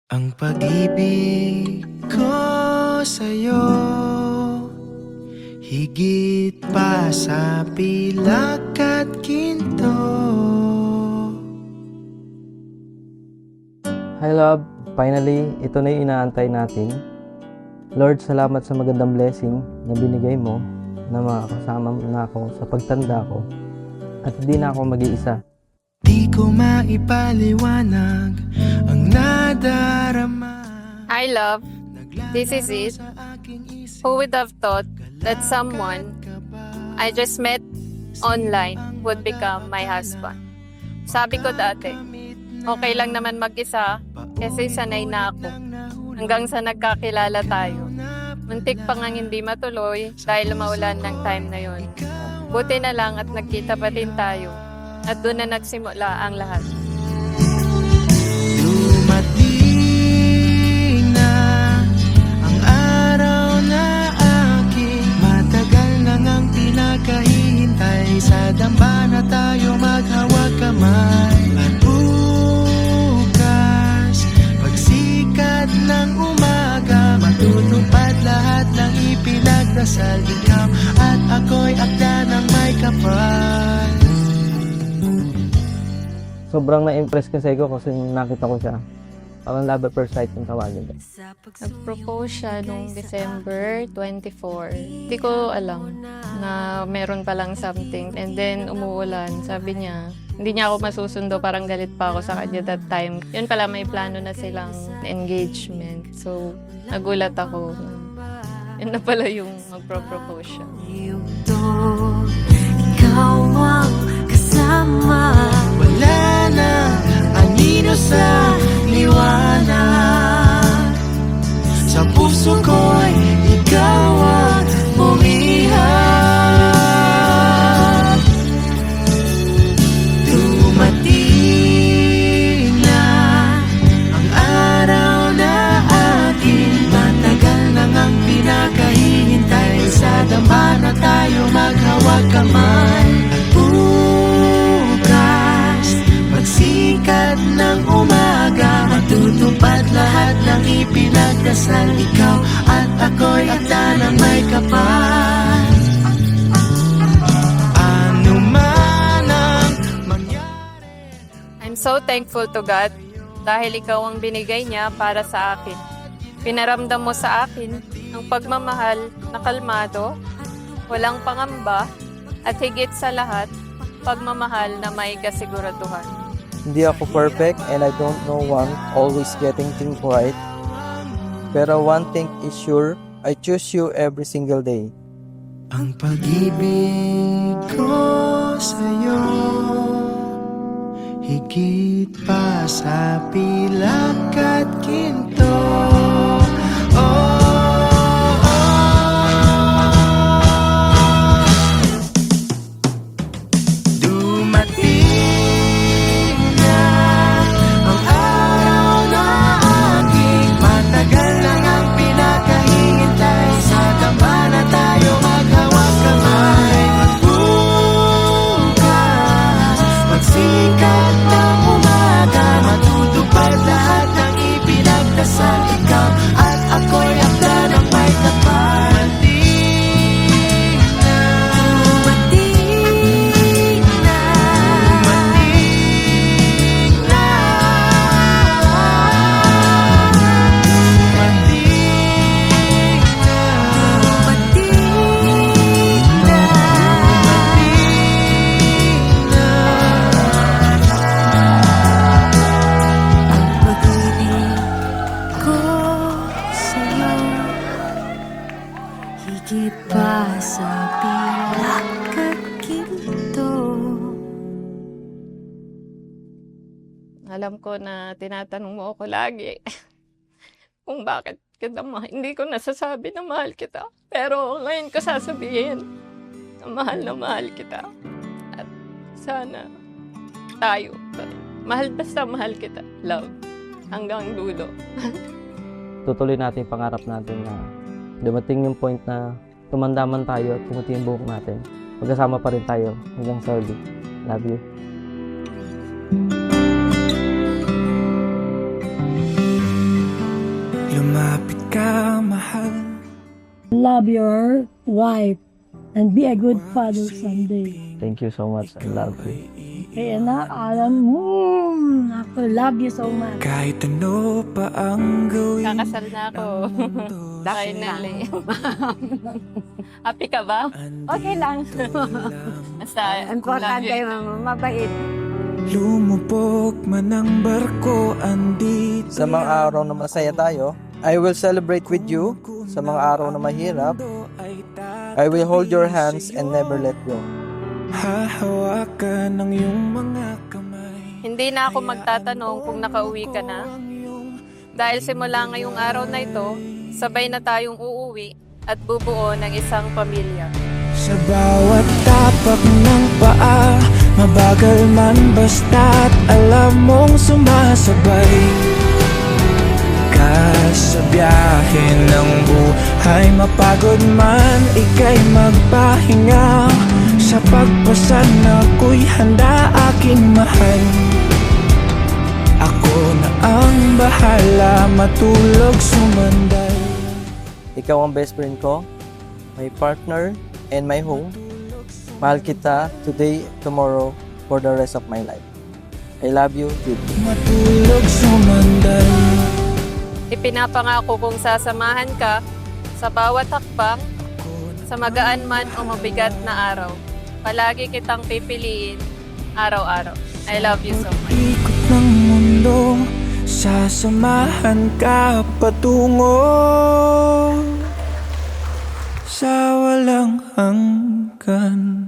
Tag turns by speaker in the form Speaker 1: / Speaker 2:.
Speaker 1: Ang pag-ibig ko sa'yo, higit pa sa pilak at ginto.
Speaker 2: Hi love, finally, ito na yung inaantay natin. Lord, salamat sa magandang blessing na binigay mo na makakasama mo na ako sa pagtanda ko at hindi na ako mag-iisa.
Speaker 1: Di ko maipaliwanag ang nadarama.
Speaker 3: Hi love, this is it. Who would have thought that someone I just met online would become my husband? Sabi ko dati, okay lang naman mag-isa kasi sanay na ako. Hanggang sa nagkakilala tayo. Muntik pa ngang hindi matuloy dahil maulan ng time na yon. Buti na lang at nagkita pa din tayo at doon na nagsimula ang lahat.
Speaker 1: Dumating na ang araw na aking matagal na ngang pinakahihintay. Sa damba na tayo maghawag kamay. At bukas, pagsikat ng umaga, matutupad lahat ng ipinagdasal. Ikaw at ako'y akda ng may kapal.
Speaker 2: Sobrang na-impress kasi ako kasi nakita ko siya. Parang love at first sight yung tawagin.
Speaker 3: Nag-propose siya noong December 24. Hindi ko alam na meron palang something. And then, umuulan. Sabi niya, hindi niya ako masusundo. Parang galit pa ako sa kanya that time. Yun pala, may plano na silang engagement. So, nagulat ako. Yun na pala yung magpro-propose siya.
Speaker 4: Ikaw ang kasama.
Speaker 1: Wala na anino sa liwanag. Sa puso ko'y ikaw ang bumihag. Dumating na ang araw na akin matagal na ngang pinakahihintay. Sa damba na tayo maghawag kamay. Pagsikat ng umaga, matutupad lahat ng ipinagdasal. Ikaw at ako'y akda ng may kapal. Ano man ang mangyari.
Speaker 3: I'm so thankful to God dahil ikaw ang binigay niya para sa akin. Pinaramdam mo sa akin ang pagmamahal na kalmado, walang pangamba, at higit sa lahat, pagmamahal na may kasiguraduhan.
Speaker 2: Hindi ako perfect and I don't know one always getting things right. Pero one thing is sure, I choose you every single day.
Speaker 1: Ang pag-ibig ko sa'yo, higit pa sa pilak at ginto.
Speaker 4: Higit pa sa pilak at ginto.
Speaker 3: Alam ko na tinatanong mo ako lagi kung bakit kita mahal. Hindi ko nasasabi na mahal kita. Pero ngayon ko sasabihin na mahal kita. At sana tayo. Basta mahal kita. Love. Hanggang dulo.
Speaker 2: Tutuloy natin yung pangarap natin na dumating yung point na tumanda man tayo at pumuti yung buhok natin. Magkasama pa rin tayo hanggang sa huli. Love you.
Speaker 1: Lumapit ka, mahal.
Speaker 5: Love your wife and be a good father someday.
Speaker 2: Thank you so much. I love you.
Speaker 5: Kaya na, alam mo, ako love you so much.
Speaker 1: Kahit ano pa ang gawin.
Speaker 3: Kakasal na ako. Finally. Happy ka ba?
Speaker 6: Okay lang.
Speaker 3: Basta,
Speaker 6: Importante, mabait.
Speaker 1: Lumubog man ang barko, andito
Speaker 2: Sa mga araw na masaya tayo, I will celebrate with you. Sa mga araw na mahirap, I will hold your hands and never let go.
Speaker 1: hahawakan ng iyong mga kamay.
Speaker 3: hindi na ako magtatanong kung nakauwi ka na. Dahil simula ngayong araw na ito, sabay na tayong uuwi at bubuo ng isang pamilya.
Speaker 1: Sa bawat tapak ng paa, mabagal man basta't alam mong sumasabay ka sa biyahe ng buhay. Mapagod man, ika'y magpahinga. Sa pagpasan ako'y handa, aking mahal. Ako na ang bahala, matulog sumanday.
Speaker 2: Ikaw ang best friend ko, my partner, and my home. Mahal kita today, tomorrow, for the rest of my life. I love you, Judy.
Speaker 1: Matulog sumanday.
Speaker 3: Ipinapangako kong sasamahan ka sa bawat hakbang, sa magaan man o mabigat na araw. Palagi kitang pipiliin araw-araw. I love you so much.
Speaker 1: Ikot ng mundo, sasamahan ka patungo sa walang hanggan.